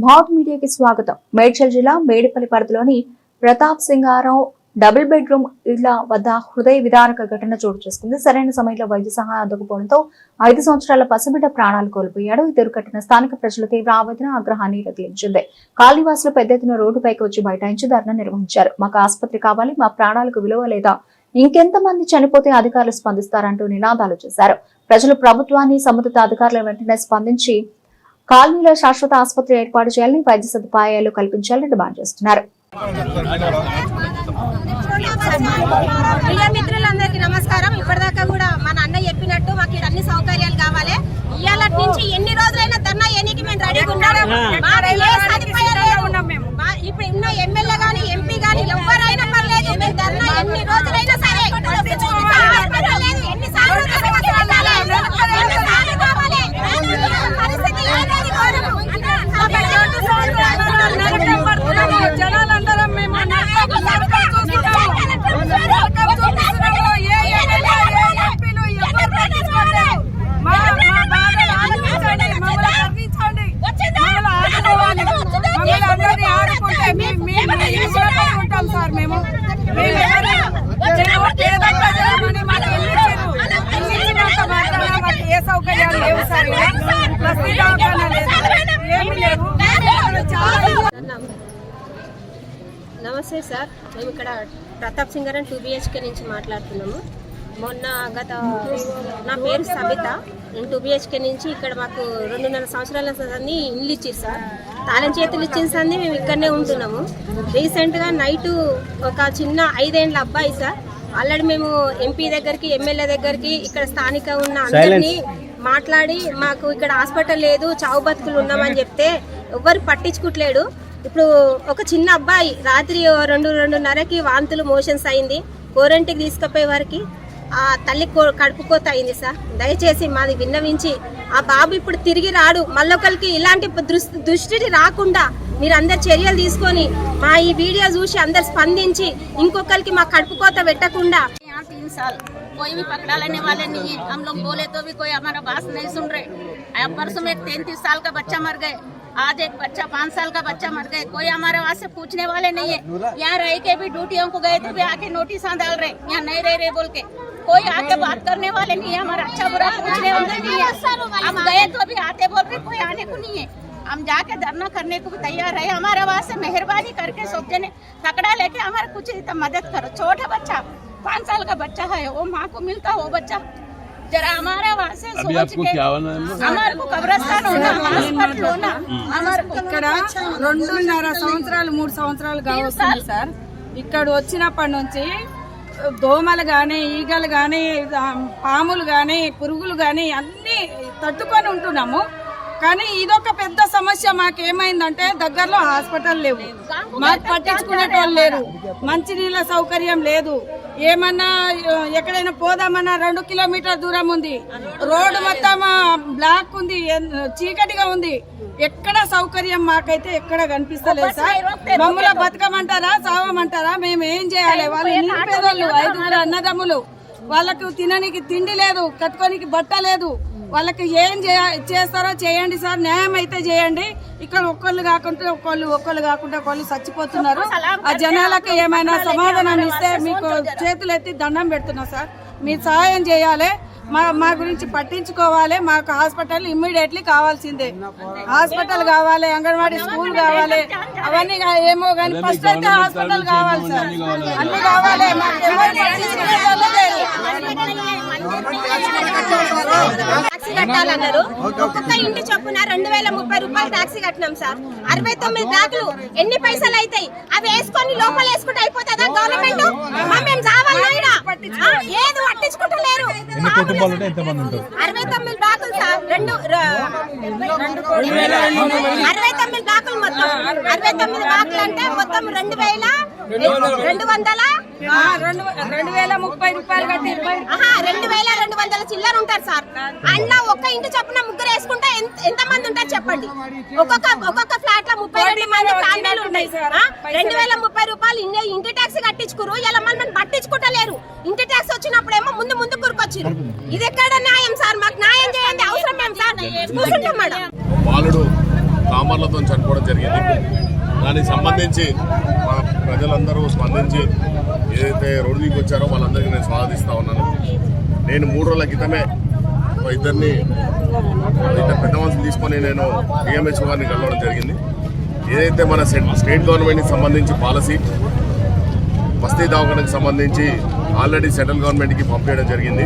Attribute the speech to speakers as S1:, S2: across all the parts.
S1: భారత్ మీడియాకి స్వాగతం. మేడ్చల్ జిల్లా మేడిపల్లి పరిధిలోని ప్రతాప్ సింగారావు డబుల్ బెడ్రూమ్ ఇళ్ల వద్ద హృదయ విదారక ఘటన చోటు చేసుకుంది. సరైన సమయంలో వైద్య సహాయం అందకపోవడంతో 5 సంవత్సరాల పసిబిడ్డ ప్రాణాలు కోల్పోయాడు. ఈ దుర్ఘటన స్థానిక ప్రజలు తీవ్ర ఆవేదన, ఆగ్రహాన్ని రగిలించింది. కాలనీవాసులు పెద్ద ఎత్తున రోడ్డుపైకి వచ్చి బైఠాయించి ధర్నా నిర్వహించారు. మాకు ఆసుపత్రి కావాలి, మా ప్రాణాలకు విలువ లేదా, ఇంకెంతమంది చనిపోతే అధికారులు స్పందిస్తారంటూ నినాదాలు చేశారు. ప్రజలు ప్రభుత్వాన్ని, సంబంధిత అధికారులు వెంటనే స్పందించి కాలనీలో శాశ్వత ఆసుపత్రి ఏర్పాటు చేయాలని, వైద్య సదుపాయాలు కల్పించాలని డిమాండ్ చేస్తున్నారు.
S2: మిత్రులందరికీ నమస్కారం. ఇప్పటిదాకా కూడా మన అన్న చెప్పినట్టు మాకు ఇక్కడ అన్ని సౌకర్యాలు కావాలి. ఇవాళ నుంచి ఎన్ని రోజులైనా ధర్నా ఎన్నికి మేము రెడీగా ఉన్నాం. ఇప్పుడు ఉన్న ఎమ్మెల్యే గానీ, ఎంపీ గానీ ఎవరైనా పర్లేదు, మేము ధర్నా ఎన్ని రోజులైనా సరే జనాలందరం మేము ఉంటాం సార్. మేము ఏ సౌకర్యాలు లేవు సార్. నమస్తే సార్, మేము ఇక్కడ ప్రతాప్ సింగారం 2 BHK నుంచి మాట్లాడుతున్నాము. మొన్న నా పేరు సబిత, నేను 2 BHK నుంచి ఇక్కడ మాకు 2.5 సంవత్సరాల సంది ఇల్లు ఇచ్చారు సార్. తాళం చేతులు ఇచ్చిన సంది మేము ఇక్కడనే ఉంటున్నాము. రీసెంట్గా నైటు ఒక చిన్న 5 ఏళ్ల అబ్బాయి సార్, ఆల్రెడీ మేము ఎంపీ దగ్గరికి, ఎమ్మెల్యే దగ్గరికి, ఇక్కడ స్థానిక ఉన్న అందరినీ మాట్లాడి మాకు ఇక్కడ హాస్పిటల్ లేదు, చావు బతుకులు ఉన్నామని చెప్తే ఎవ్వరు పట్టించుకోవట్లేడు. ఇప్పుడు ఒక చిన్న అబ్బాయి రాత్రి 2-2:30కి వాంతులు, మోషన్స్ అయింది. కోరంటికి తీసుకుపోయే వారికి ఆ తల్లి కడుపు కోత అయింది సార్. దయచేసి మాది విన్నవించి ఆ బాబు ఇప్పుడు తిరిగి రాడు, మళ్ళొకరికి ఇలాంటి దృష్టి రాకుండా మీరు అందరు చర్యలు తీసుకొని మా ఈ వీడియో చూసి అందరు స్పందించి ఇంకొకరికి మా కడుపు కోత పెట్టకుండా.
S3: 3 साल कोई भी पकड़ा लेने वाले नहीं है. हम लोग बोले तो भी कोई हमारा बात नहीं सुन रहे. परसों में 33 साल का बच्चा मर गए, आज एक बच्चा 5 साल का बच्चा मर गए. कोई हमारे वहाँ से पूछने वाले नहीं है. यहाँ रह के भी ड्यूटियों को गए तो भी आके नोटिस डाल रहे, यहाँ नहीं रह रहे बोल के. कोई आके बात करने वाले नहीं है, हमारा अच्छा बुरा पूछने वाले नहीं है. हम गए तो भी आते बोल रहे, कोई आने को नहीं है. हम जाके धरना करने को भी तैयार है. हमारे वहाँ से मेहरबानी करके सब जने पकड़ा लेके हमारा कुछ मदद करो. छोटा बच्चा 5 साल का बच्चा है, वो माँ को मिलता वो बच्चा. जरा हमारा वहाँ से सोच के हमारे को कब्रस्तान होना, హాస్పిటల్ होना, हमारे को
S4: ఇక్కడ 2.5 సంవత్సరాలు 3 సంవత్సరాలు కావస్తుంది సార్. ఇక్కడ వచ్చినప్పటి నుంచి దోమలు గానీ, ఈగలు గానీ, పాములు గానీ, పురుగులు గానీ అన్ని తట్టుకొని ఉంటున్నాము. కానీ ఇదొక పెద్ద సమస్య. మాకేమైందంటే దగ్గరలో హాస్పిటల్ లేవు, మాకు పట్టించుకునేటోళ్ళు లేరు, మంచినీళ్ళ సౌకర్యం లేదు. ఏమన్నా ఎక్కడైనా పోదామన్నా 2 కిలోమీటర్ దూరం ఉంది. రోడ్డు మొత్తం బ్లాక్ ఉంది, చీకటిగా ఉంది. ఎక్కడ సౌకర్యం మాకైతే ఎక్కడ కనిపిస్తలేదు సార్. మమ్మల్ని బతకమంటారా, సావమంటారా? మేము ఏం చేయాలి? వాళ్ళు నిరుపేదోళ్ళు, 5 అన్నదమ్ములు, వాళ్ళకు తినడానికి తిండి లేదు, కట్టుకోనికి బట్ట లేదు. వాళ్ళకి ఏం చేస్తారో చేయండి సార్, న్యాయం అయితే చేయండి. ఇక్కడ ఒకళ్ళు కాకుండా ఒకళ్ళు చచ్చిపోతున్నారు. ఆ జనాలకు ఏమైనా సమాధానం ఇస్తే మీకు చేతులు ఎత్తి దండం పెడుతున్నా సార్. మీరు సహాయం చేయాలి, మా గురించి పట్టించుకోవాలి. మాకు హాస్పిటల్ ఇమ్మీడియట్లీ కావాల్సిందే. హాస్పిటల్ కావాలి, అంగన్వాడీ స్కూల్ కావాలి, అవన్నీ ఏమో కానీ ఫస్ట్ అయితే హాస్పిటల్ కావాలి సార్. అన్ని కావాలి. మాకు
S2: టాక్సీ కట్టాలన్నారు. ఒక్కొక్క ఇంటి చొప్పున 2030 రూపాయలు టాక్సీ కట్టినాం సార్. 69 బ్లాకులు ఎన్ని పైసలు అవుతాయి? అవి వేసుకొని లోపల వేసుకుంటే అయిపోతుందా గవర్నమెంట్? మేము చావాలన్నా ఏది పట్టించుకుంటలేరు. 69 బ్లాకులు సార్, 69 బ్లాకులు మొత్తం. 69 బ్లాకులు అంటే మొత్తం
S4: 2,230 రూపాయలు కట్టి
S2: 2,200 చిల్లర ఉంటారు సార్. అన్న ఒక్క ఇంటి చొప్పున ముగ్గురు వేసుకుంటే ఎంత మంది ఉంటారు చెప్పండి? ఒక్కొక్క ఫ్లాట్ లో 32 మంది ఫ్యామిలీలు ఉంటాయి. 2,030 రూపాయలు ఇంటి ట్యాక్స్ కట్టించుకురు. ఇలా మనం పట్టించుకుంటలేరు. ఇంటి ట్యాక్స్ వచ్చినప్పుడేమో ముందు కూరుకొచ్చారు. ఇది ఎక్కడ న్యాయం సార్? మాకు న్యాయం చేయండి, అవసరం మేము సార్ కూర్చుంటాం మేడం.
S5: కామర్లతో చనిపోవడం జరిగింది. దానికి సంబంధించి మా ప్రజలందరూ స్పందించి ఏదైతే రోడ్డు మీదకి వచ్చారో వాళ్ళందరికీ నేను స్వాగతిస్తూ ఉన్నాను. నేను 3 రోజుల క్రితమే ఇద్దరు పెద్ద మనుషులు తీసుకొని నేను డిఎంహెచ్ గారిని కలవడం జరిగింది. ఏదైతే మన స్టేట్ గవర్నమెంట్కి సంబంధించి పాలసీ బస్తీ దవాఖానకు సంబంధించి ఆల్రెడీ సెంట్రల్ గవర్నమెంట్కి పంపించడం జరిగింది.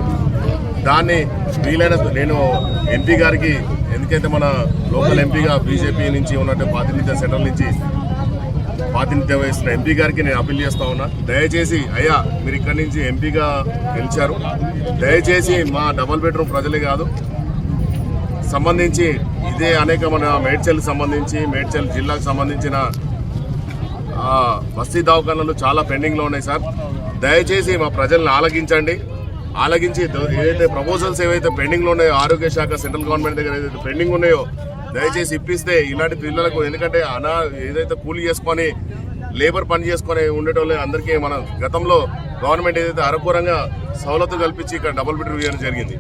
S5: దాన్ని వీలైన నేను ఎంపీ గారికి, ఎందుకైతే మన లోకల్ ఎంపీగా బీజేపీ నుంచి ఉన్నట్టు ప్రాతినిధ్యం సెంట్రల్ నుంచి ప్రాతినిధ్యం వహిస్తున్న ఎంపీ గారికి నేను అప్పీల్ చేస్తా ఉన్నా. దయచేసి అయ్యా మీరు ఇక్కడి నుంచి ఎంపీగా గెలిచారు, దయచేసి మా డబుల్ బెడ్రూమ్ ప్రజలే కాదు సంబంధించి ఇదే అనేక మన మేడ్చల్కి సంబంధించి మేడ్చల్ జిల్లాకు సంబంధించిన బస్తీ దవాఖానాలు చాలా పెండింగ్లో ఉన్నాయి సార్. దయచేసి మా ప్రజల్ని ఆలగించి ఏదైతే ప్రపోజల్స్ ఏవైతే పెండింగ్లో ఉన్నాయో ఆరోగ్య శాఖ సెంట్రల్ గవర్నమెంట్ దగ్గర ఏదైతే పెండింగ్ ఉన్నాయో దయచేసి ఇప్పిస్తే ఇలాంటి పిల్లలకు, ఎందుకంటే ఏదైతే కూలీ చేసుకొని లేబర్ పని చేసుకొని ఉండేటోళ్ళే అందరికీ మన గతంలో గవర్నమెంట్ ఏదైతే అరకూరంగా సవలతు కల్పించి ఇక్కడ డబుల్ బెడ్రూమ్ ఇవ్వడం జరిగింది.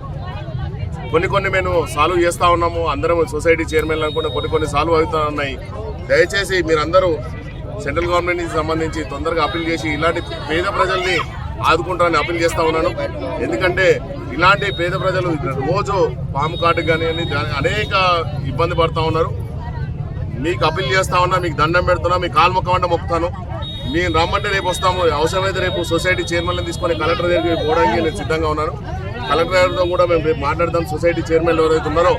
S5: కొన్ని మేము సాల్వ్ చేస్తూ ఉన్నాము. అందరం సొసైటీ చైర్మన్లు అనుకుంటే కొన్ని సాల్వ్ అవుతూ ఉన్నాయి. దయచేసి మీరందరూ సెంట్రల్ గవర్నమెంట్కి సంబంధించి తొందరగా అప్పీల్ చేసి ఇలాంటి పేద ప్రజల్ని ఆదుకుంటారని అప్పీల్ చేస్తూ ఉన్నాను. ఎందుకంటే ఇలాంటి పేద ప్రజలు రోజు పాము కాటుకు కానీ అనేక ఇబ్బంది పడుతూ ఉన్నారు. మీకు అప్పీల్ చేస్తా ఉన్నా, మీకు దండం పెడుతున్నా, మీ కాలు మొక్కమంటే మొక్కుతాను. మేము రమ్మంటే రేపు వస్తాము. అవసరమైతే రేపు సొసైటీ చైర్మన్లను తీసుకొని కలెక్టర్ దగ్గరికి పోవడానికి నేను సిద్ధంగా ఉన్నాను. కలెక్టర్ గారితో కూడా మేము రేపు మాట్లాడదాం. సొసైటీ చైర్మన్లు ఎవరైతే ఉన్నారో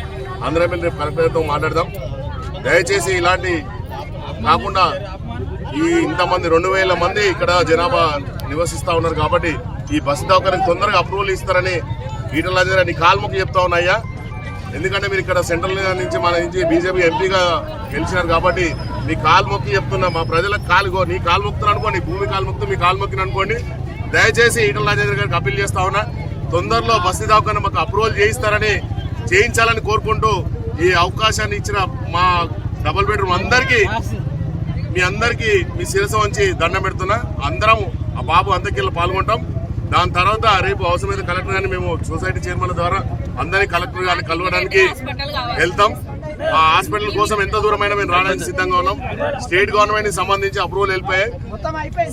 S5: అందరం వెళ్ళి రేపు కలెక్టర్ గారితో మాట్లాడదాం. దయచేసి ఇలాంటి కాకుండా ఇంతమంది 2000 మంది ఇక్కడ జనాభా నివసిస్తూ ఉన్నారు కాబట్టి ఈ బస్సు దవాఖానకి తొందరగా అప్రూవల్ ఇస్తారని ఈటల రాజేంద్ర నీ కాల్ముఖి చెప్తా ఉన్నాయ్యా. ఎందుకంటే మీరు ఇక్కడ సెంట్రల్ నుంచి మన నుంచి బీజేపీ ఎంపీగా గెలిచినారు కాబట్టి మీ కాల్ముఖి చెప్తున్నా. మా ప్రజలకు నీ కాల్ముక్తులు అనుకోండి, భూమి కాల్ముక్తు మీ కాల్ముఖిని అనుకోండి. దయచేసి ఈటల రాజేంద్ర గారికి అప్పీల్ చేస్తా ఉన్నా, తొందరలో బస్సు దవాఖాన మాకు అప్రూవల్ చేయించాలని కోరుకుంటూ ఈ అవకాశాన్ని ఇచ్చిన మా డబుల్ బెడ్రూమ్ మీ అందరికీ మీ శిరస్సు వంచి దండం పెడుతున్నా. అందరం ఆ బాబు అంత్యక్రియలో పాల్గొంటాం. దాని తర్వాత రేపు అవసరమైన కలెక్టర్ గారిని మేము సొసైటీ చైర్మన్ల ద్వారా అందరినీ కలెక్టర్ గారిని కలవడానికి వెళ్తాం. ఆ హాస్పిటల్ కోసం ఎంత దూరమైనా మేము రావడానికి సిద్ధంగా ఉన్నాం. స్టేట్ గవర్నమెంట్ కి సంబంధించి అప్రూవల్ వెళ్ళిపోయాయి.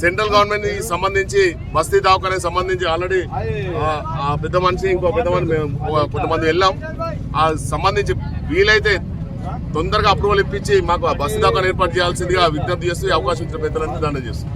S5: సెంట్రల్ గవర్నమెంట్ కి సంబంధించి బస్తీ దవాఖానకి సంబంధించి ఆల్రెడీ ఆ పెద్ద మనిషి ఇంకో పెద్ద కొంతమంది వెళ్ళాం. ఆ సంబంధించి వీలైతే తొందరగా అప్రూవల్ ఇప్పించి మాకు బస్సు దవాఖాన ఏర్పాటు చేయాల్సిందిగా విజ్ఞప్తి చేస్తూ అవకాశం ఇచ్చిన పెద్దలందరూ దండం చేస్తాం.